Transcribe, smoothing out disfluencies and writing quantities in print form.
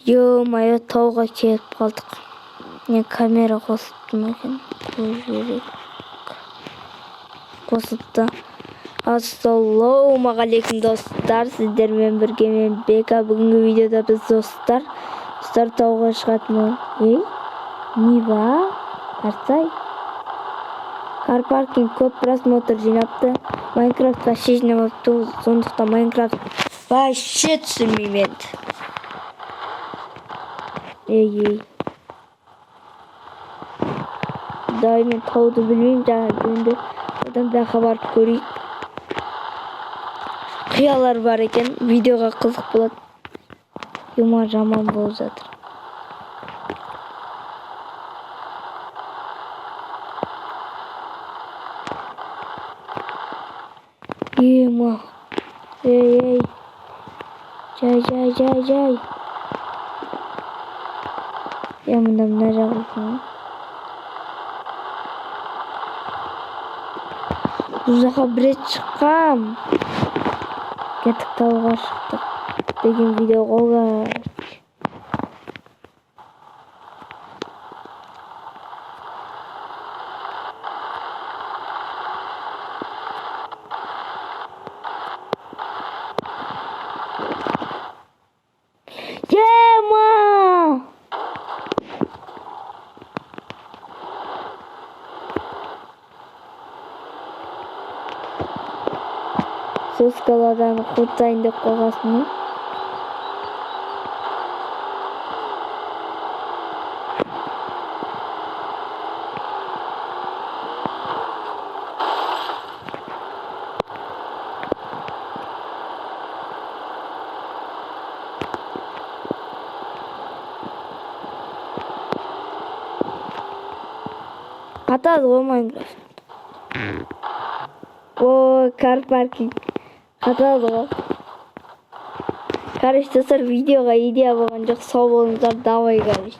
Ё-моё, тауға келіп қалдық. Не камера қосыптым екен. Қосыпты. Ассалаумағалейкум достар, сіздермен бірге мен Бека. Бүгінгі видеода біз достар тауға шығатынмын. Не ба? Қарсай. Кар паркинг көп просмотр жинапты. Майнкрафтқа шешініп апты. Сондықтан Майнкрафт вообще түсірмеймін енді. Ей. Дай мен тауды білмеймін жаңа енді. Одан бәқа барып көрейік. Қиялар бар екен. Видеоға қызық болады. Юма жаман болып жатыр. Юма. Ей. Жай. Я мында мына жағылсын. Бұл жаққа бір рет шыққам. Кеттік тауға шықтық. Деген видео қойған. Ема! Сол скаладан құртайын деп қойғасын. Қатады ғой Майнкрафт. Ой, кар паркинг. Қатады ғой. Короче, достар, видеоға идея болған жоқ. Сау болыңыздар. Давай, короче.